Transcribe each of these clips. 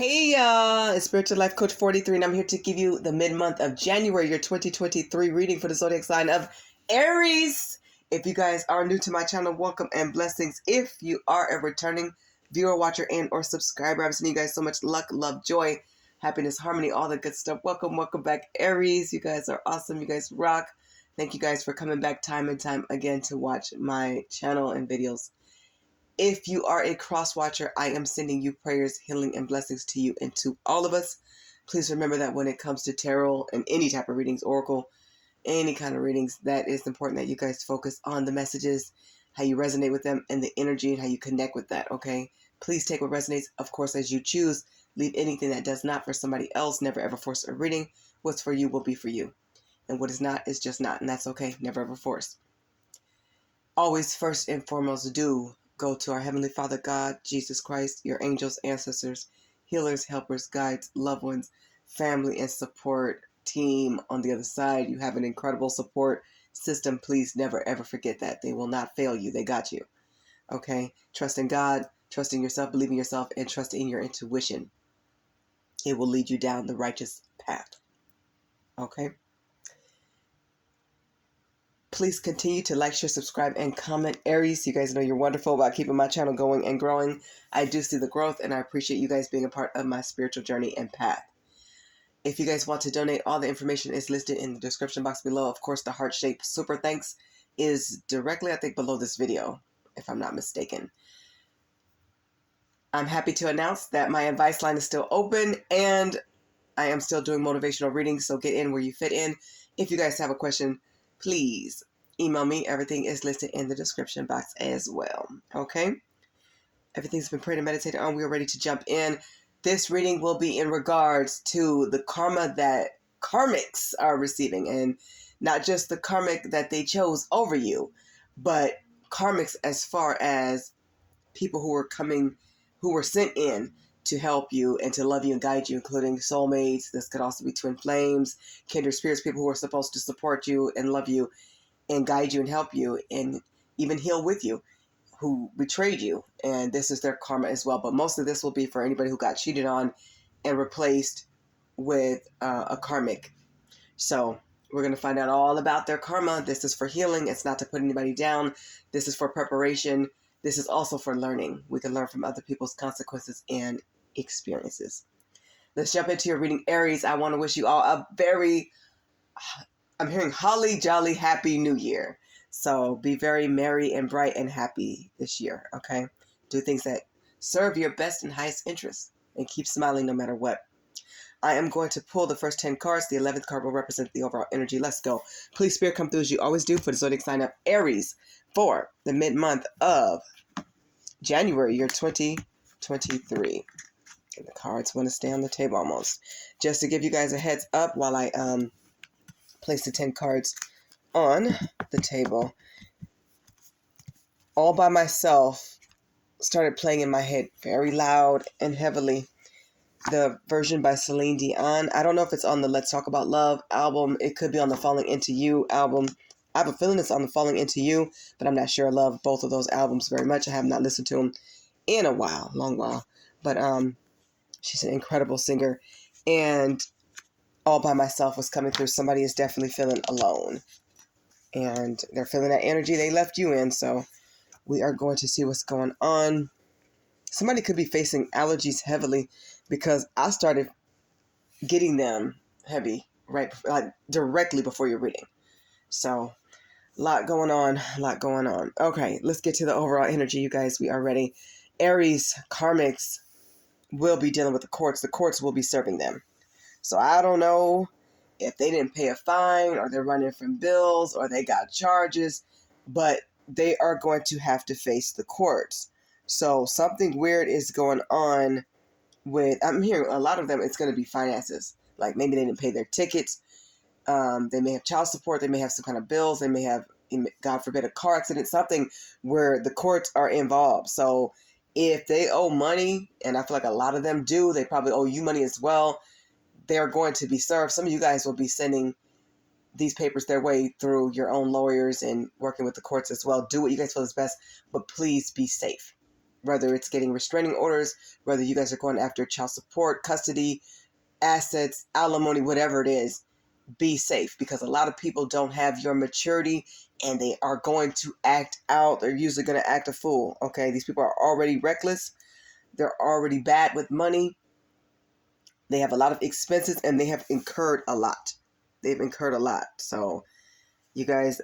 Hey y'all, it's Spiritual Life Coach 43 and I'm here to give you the mid-month of January, your 2023 reading for the zodiac sign of Aries. If you guys are new to my channel, welcome and blessings. If you are a returning viewer, watcher, and or subscriber, I'm sending you guys so much luck, love, joy, happiness, harmony, all the good stuff. Welcome back, Aries. You guys are awesome. You guys rock. Thank you guys for coming back time and time again to watch my channel and videos. If you are a cross watcher, I am sending you prayers, healing, and blessings to you and to all of us. Please remember that when it comes to tarot and any type of readings, oracle, any kind of readings, that it's important that you guys focus on the messages, how you resonate with them, and the energy and how you connect with that, okay? Please take what resonates, of course, as you choose. Leave anything that does not for somebody else. Never ever force a reading. What's for you will be for you. And what is not is just not, and that's okay. Never ever force. Always, first and foremost, do go to our Heavenly Father, God, Jesus Christ, your angels, ancestors, healers, helpers, guides, loved ones, family, and support team on the other side. You have an incredible support system. Please never, ever forget that. They will not fail you. They got you. Okay? Trust in God, trust in yourself, believe in yourself, and trust in your intuition. It will lead you down the righteous path. Okay? Please continue to like, share, subscribe, and comment. Aries, you guys know you're wonderful about keeping my channel going and growing. I do see the growth, and I appreciate you guys being a part of my spiritual journey and path. If you guys want to donate, all the information is listed in the description box below. Of course, the heart-shaped super thanks is directly, I think, below this video, if I'm not mistaken. I'm happy to announce that my advice line is still open, and I am still doing motivational readings, so get in where you fit in. If you guys have a question, please email me. Everything is listed in the description box as well. Okay? Everything's been prayed and meditated on. We are ready to jump in. This reading will be in regards to the karma that karmics are receiving. And not just the karmic that they chose over you, but karmics as far as people who were sent in to help you and to love you and guide you, including soulmates. This could also be twin flames, kindred spirits, people who are supposed to support you and love you and guide you and help you and even heal with you, who betrayed you. And this is their karma as well. But most of this will be for anybody who got cheated on and replaced with a karmic. So we're going to find out all about their karma. This is for healing. It's not to put anybody down. This is for preparation. This is also for learning. We can learn from other people's consequences and experiences. Let's jump into your reading, Aries. I want to wish you all a very, I'm hearing holly jolly happy new year. So be very merry and bright and happy this year, okay? Do things that serve your best and highest interests and keep smiling no matter what. I am going to pull the first 10 cards. The 11th card will represent the overall energy. Let's go. Please, Spirit, come through as you always do for the zodiac sign of Aries for the mid-month of January, year 2023. And the cards want to stay on the table almost. Just to give you guys a heads up while I place the 10 cards on the table, all by myself, started playing in my head very loud and heavily the version by Celine Dion. I don't know if it's on the Let's Talk About Love album. It could be on the Falling Into You album. I have a feeling it's on the Falling Into You, but I'm not sure. I love both of those albums very much. I have not listened to them in a while, long while. But she's an incredible singer. And All by Myself was coming through. Somebody is definitely feeling alone. And they're feeling that energy they left you in. So we are going to see what's going on. Somebody could be facing allergies heavily because I started getting them heavy directly before your reading. So a lot going on. Okay, let's get to the overall energy, you guys. We are ready. Aries karmics will be dealing with the courts. The courts will be serving them. So I don't know if they didn't pay a fine or they're running from bills or they got charges, but they are going to have to face the courts. So something weird is going on with, I'm hearing a lot of them, it's going to be finances. Like maybe they didn't pay their tickets. They may have child support. They may have some kind of bills. They may have, God forbid, a car accident, something where the courts are involved. So if they owe money, and I feel like a lot of them do, they probably owe you money as well. They're going to be served. Some of you guys will be sending these papers their way through your own lawyers and working with the courts as well. Do what you guys feel is best, but please be safe. whether it's getting restraining orders, whether you guys are going after child support, custody, assets, alimony, whatever it is. Be safe, because a lot of people don't have your maturity and they are going to act out. They're usually going to act a fool. Okay, these people are already reckless. They're already bad with money. They have a lot of expenses and they have incurred a lot. They've incurred a lot. So you guys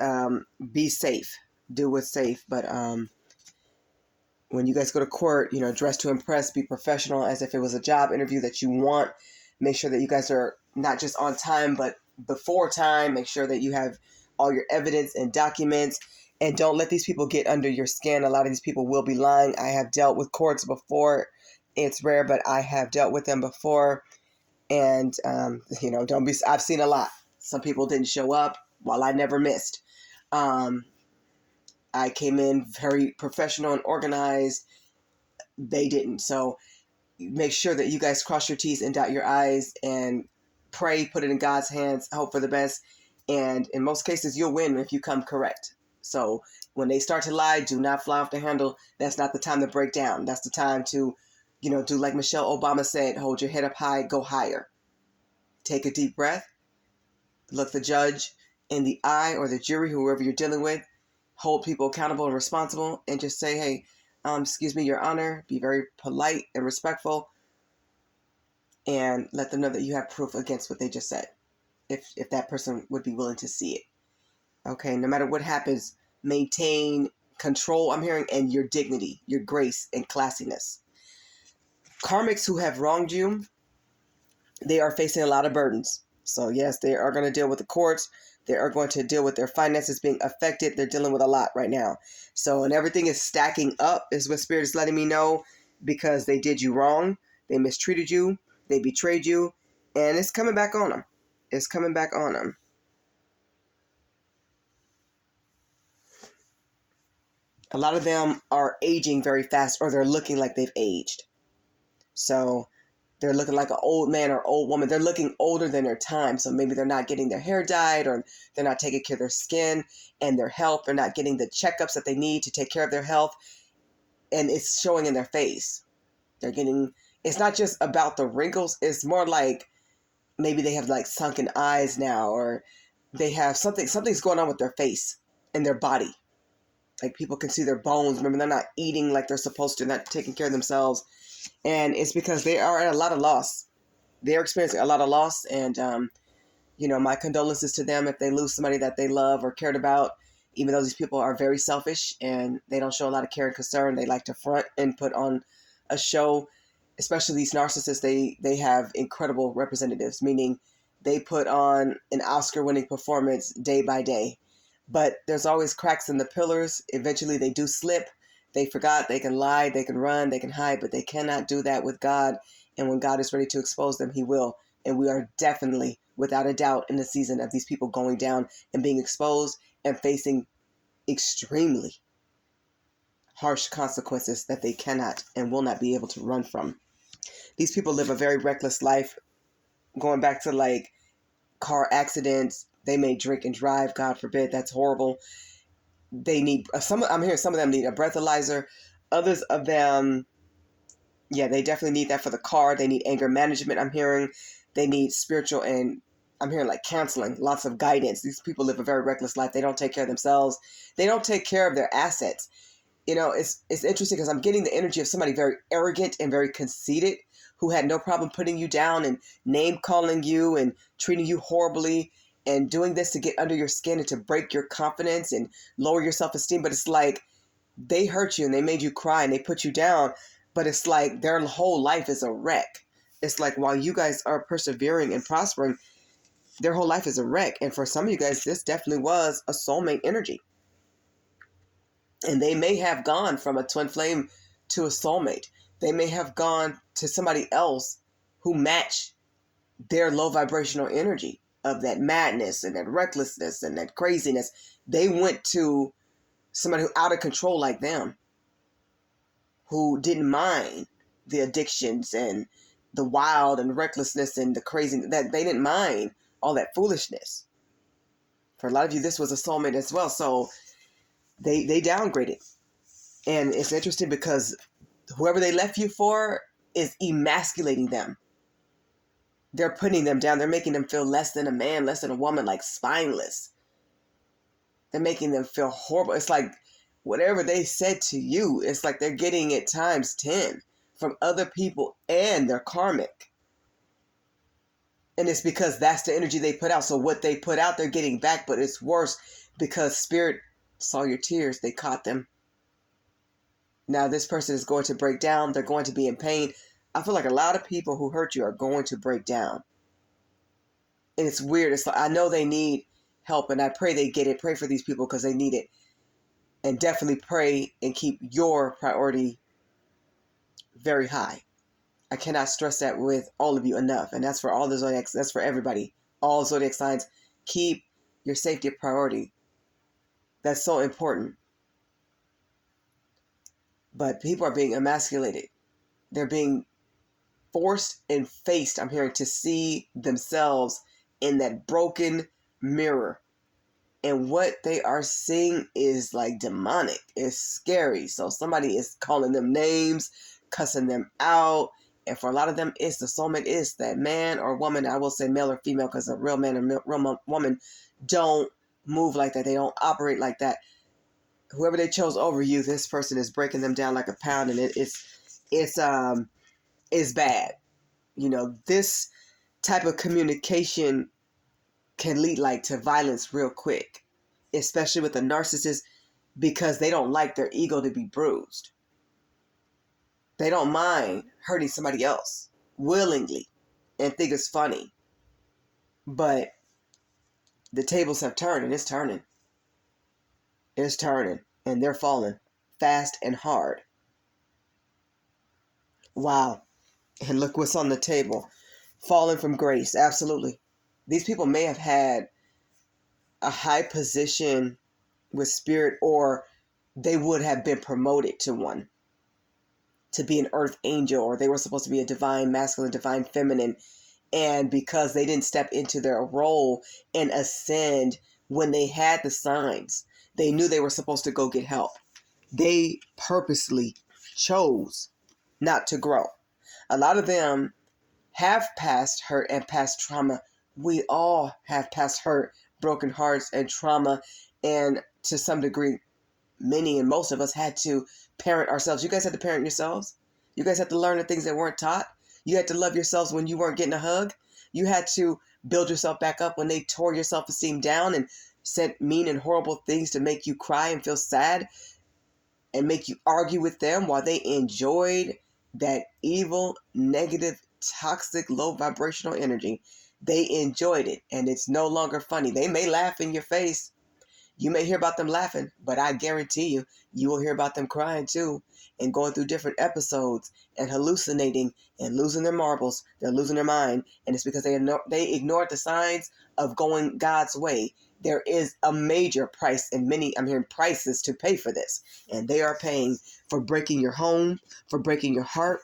be safe. Do what's safe. But when you guys go to court, dress to impress, be professional as if it was a job interview that you want. Make sure that you guys are not just on time, but before time. Make sure that you have all your evidence and documents, and don't let these people get under your skin. A lot of these people will be lying. I have dealt with courts before. It's rare, but I have dealt with them before. And, I've seen a lot. Some people didn't show up while I never missed. I came in very professional and organized. They didn't. So make sure that you guys cross your T's and dot your I's and pray, put it in God's hands, hope for the best. And in most cases, you'll win if you come correct. So when they start to lie, do not fly off the handle. That's not the time to break down. That's the time to, do like Michelle Obama said, hold your head up high, go higher. Take a deep breath. Look the judge in the eye, or the jury, whoever you're dealing with. Hold people accountable and responsible, and just say, hey, excuse me, Your Honor. Be very polite and respectful, and let them know that you have proof against what they just said, if that person would be willing to see it. Okay, no matter what happens, maintain control, I'm hearing, and your dignity, your grace, and classiness. Karmics who have wronged you, they are facing a lot of burdens. So yes, they are going to deal with the courts. They are going to deal with their finances being affected. They're dealing with a lot right now. So, and everything is stacking up is what Spirit is letting me know, because they did you wrong. They mistreated you. They betrayed you. And it's coming back on them. It's coming back on them. A lot of them are aging very fast, or they're looking like they've aged. So they're looking like an old man or old woman. They're looking older than their time. So maybe they're not getting their hair dyed, or they're not taking care of their skin and their health. They're not getting the checkups that they need to take care of their health. And it's showing in their face. It's not just about the wrinkles. It's more like maybe they have like sunken eyes now, or they have something's going on with their face and their body. Like people can see their bones. Remember, they're not eating like they're supposed to, not taking care of themselves. And it's because they are at a lot of loss. They're experiencing a lot of loss. And, my condolences to them if they lose somebody that they love or cared about, even though these people are very selfish and they don't show a lot of care and concern. They like to front and put on a show, especially these narcissists. They have incredible representatives, meaning they put on an Oscar-winning performance day by day. But there's always cracks in the pillars. Eventually they do slip. They forgot. They can lie, they can run, they can hide, but they cannot do that with God. And when God is ready to expose them, he will. And we are definitely, without a doubt, in the season of these people going down and being exposed and facing extremely harsh consequences that they cannot and will not be able to run from. These people live a very reckless life, going back to like car accidents. They may drink and drive, God forbid. That's horrible. They need I'm hearing some of them need a breathalyzer. Others of them, yeah, they definitely need that for the car. They need anger management. I'm hearing they need spiritual, and I'm hearing like counseling, lots of guidance. These people live a very reckless life. They don't take care of themselves. They don't take care of their assets. It's interesting because I'm getting the energy of somebody very arrogant and very conceited, who had no problem putting you down and name calling you and treating you horribly, and doing this to get under your skin and to break your confidence and lower your self-esteem. But it's like they hurt you and they made you cry and they put you down. But it's like their whole life is a wreck. It's like while you guys are persevering and prospering, their whole life is a wreck. And for some of you guys, this definitely was a soulmate energy. And they may have gone from a twin flame to a soulmate. They may have gone to somebody else who matched their low vibrational energy of that madness and that recklessness and that craziness. They went to somebody who out of control like them, who didn't mind the addictions and the wild and recklessness and the crazy, that they didn't mind all that foolishness. For a lot of you, this was a soulmate as well. So they downgraded. And it's interesting because whoever they left you for is emasculating them. They're putting them down. They're making them feel less than a man, less than a woman, like spineless. They're making them feel horrible. It's like whatever they said to you, it's like they're getting it times 10 from other people and their karmic. And it's because that's the energy they put out. So what they put out, they're getting back, but it's worse because spirit saw your tears. They caught them. Now this person is going to break down. They're going to be in pain. I feel like a lot of people who hurt you are going to break down. And it's weird. It's like, I know they need help, and I pray they get it. Pray for these people because they need it. And definitely pray and keep your priority very high. I cannot stress that with all of you enough. And that's for all the zodiacs. That's for everybody. All zodiac signs. Keep your safety a priority. That's so important. But people are being emasculated. They're being forced and faced, I'm hearing, to see themselves in that broken mirror. And what they are seeing is like demonic. It's scary. So somebody is calling them names, cussing them out. And for a lot of them, it's the soulmate is that man or woman. I will say male or female because a real man and real woman don't move like that. They don't operate like that. Whoever they chose over you, this person is breaking them down like a pound, and it's bad. You know, this type of communication can lead like to violence real quick, especially with a narcissist, because they don't like their ego to be bruised. They don't mind hurting somebody else willingly and think it's funny. But the tables have turned, and it's turning. It's turning, and they're falling fast and hard. Wow. And look what's on the table. Falling from grace. Absolutely. These people may have had a high position with spirit, or they would have been promoted to one, to be an earth angel, or they were supposed to be a divine masculine, divine feminine. And because they didn't step into their role and ascend when they had the signs, they knew they were supposed to go get help. They purposely chose not to grow. A lot of them have past hurt and past trauma. We all have past hurt, broken hearts, and trauma. And to some degree, many and most of us had to parent ourselves. You guys had to parent yourselves. You guys had to learn the things that weren't taught. You had to love yourselves when you weren't getting a hug. You had to build yourself back up when they tore your self-esteem down and said mean and horrible things to make you cry and feel sad and make you argue with them while they enjoyed that evil, negative, toxic, low vibrational energy. They enjoyed it, and it's no longer funny. They may laugh in your face. You may hear about them laughing, but I guarantee you, you will hear about them crying too, and going through different episodes and hallucinating and losing their marbles. They're losing their mind, and it's because they ignored the signs of going God's way. There is a major price, and I'm hearing prices to pay for this, and they are paying for breaking your home, for breaking your heart,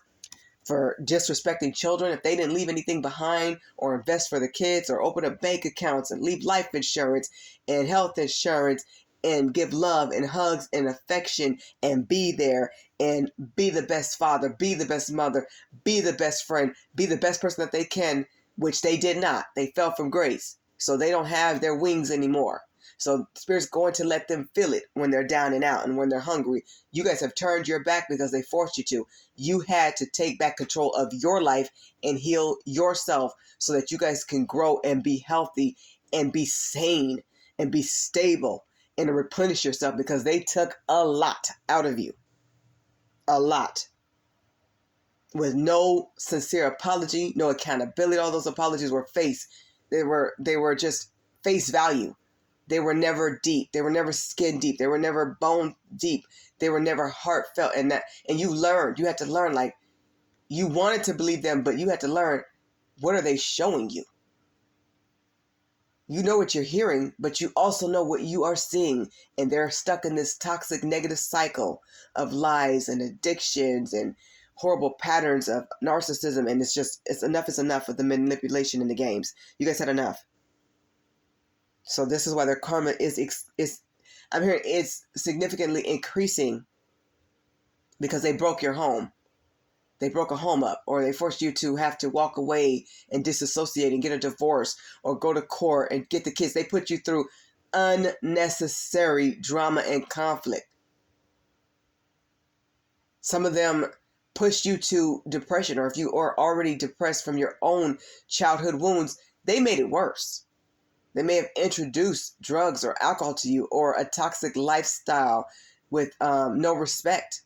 for disrespecting children. If they didn't leave anything behind or invest for the kids or open up bank accounts and leave life insurance and health insurance and give love and hugs and affection and be there and be the best father, be the best mother, be the best friend, be the best person that they can, which they did not. They fell from grace. So they don't have their wings anymore. So Spirit's going to let them feel it when they're down and out and when they're hungry. You guys have turned your back because they forced you to. You had to take back control of your life and heal yourself so that you guys can grow and be healthy and be sane and be stable and to replenish yourself, because they took a lot out of you. A lot. With no sincere apology, no accountability. All those apologies were face. They were just face value. They were never deep. They were never skin deep. They were never bone deep. They were never heartfelt. And you had to learn, like, you wanted to believe them, but you had to learn, what are they showing you? You know what you're hearing, but you also know what you are seeing. And they're stuck in this toxic, negative cycle of lies and addictions and horrible patterns of narcissism. And it's enough is enough with the manipulation in the games. You guys had enough. So this is why their karma is I'm hearing it's significantly increasing because they broke your home. They broke a home up, or they forced you to have to walk away and disassociate and get a divorce or go to court and get the kids. They put you through unnecessary drama and conflict. Some of them pushed you to depression, or if you are already depressed from your own childhood wounds, they made it worse. They may have introduced drugs or alcohol to you, or a toxic lifestyle with no respect.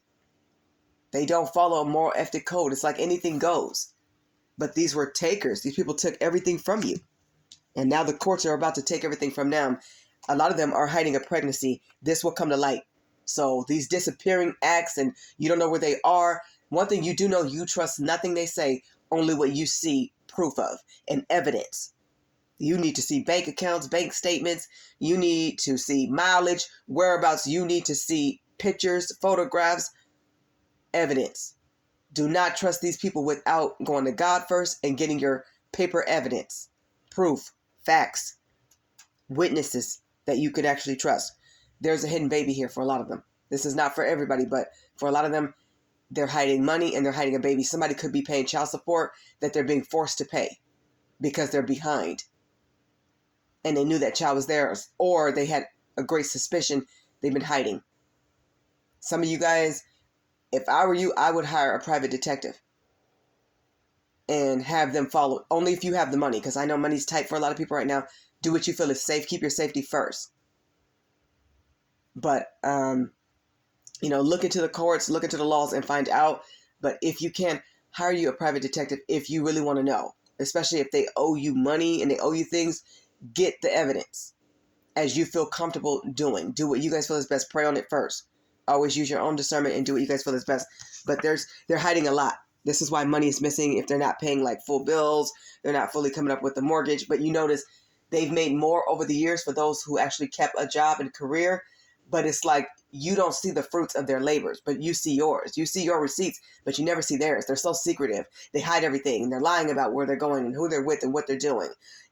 They don't follow a moral ethic code. It's like anything goes. But these were takers. These people took everything from you. And now the courts are about to take everything from them. A lot of them are hiding a pregnancy. This will come to light. So these disappearing acts, and you don't know where they are. One thing you do know, you trust nothing they say, only what you see proof of and evidence. You need to see bank accounts, bank statements. You need to see mileage, whereabouts. You need to see pictures, photographs, evidence. Do not trust these people without going to God first and getting your paper evidence, proof, facts, witnesses that you could actually trust. There's a hidden baby here for a lot of them. This is not for everybody, but for a lot of them, they're hiding money and they're hiding a baby. Somebody could be paying child support that they're being forced to pay because they're behind. And they knew that child was theirs, or they had a great suspicion they've been hiding. Some of you guys, if I were you, I would hire a private detective and have them follow, only if you have the money, because I know money's tight for a lot of people right now. Do what you feel is safe. Keep your safety first. But, look into the courts, look into the laws and find out. But if you can, hire you a private detective if you really want to know, especially if they owe you money and they owe you things. Get the evidence as you feel comfortable doing. Do what you guys feel is best. Pray on it first. Always use your own discernment and do what you guys feel is best. But they're hiding a lot. This is why money is missing. If they're not paying like full bills, they're not fully coming up with the mortgage. But you notice they've made more over the years for those who actually kept a job and career. But it's like you don't see the fruits of their labors, but you see yours. You see your receipts, but you never see theirs. They're so secretive. They hide everything. They're lying about where they're going and who they're with and what they're doing.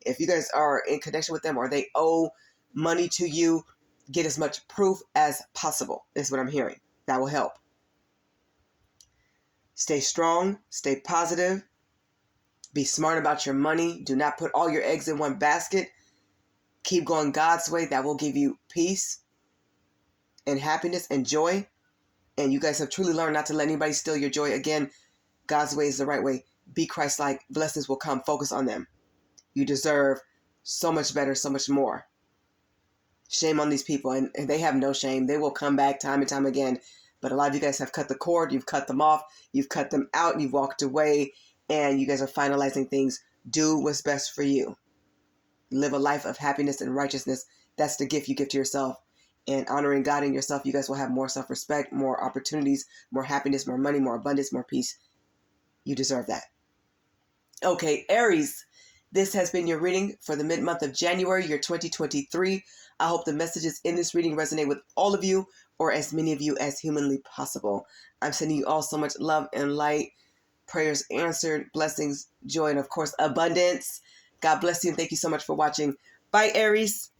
If you guys are in connection with them or they owe money to you, get as much proof as possible, is what I'm hearing. That will help. Stay strong. Stay positive. Be smart about your money. Do not put all your eggs in one basket. Keep going God's way. That will give you peace and happiness and joy. And you guys have truly learned not to let anybody steal your joy. Again, God's way is the right way. Be Christ-like. Blessings will come. Focus on them. You deserve so much better, so much more. Shame on these people. And they have no shame. They will come back time and time again. But a lot of you guys have cut the cord. You've cut them off. You've cut them out. You've walked away. And you guys are finalizing things. Do what's best for you. Live a life of happiness and righteousness. That's the gift you give to yourself. And honoring God in yourself, you guys will have more self-respect, more opportunities, more happiness, more money, more abundance, more peace. You deserve that. Okay, Aries, this has been your reading for the mid-month of January, year 2023. I hope the messages in this reading resonate with all of you, or as many of you as humanly possible. I'm sending you all so much love and light, prayers answered, blessings, joy, and of course, abundance. God bless you, and thank you so much for watching. Bye, Aries.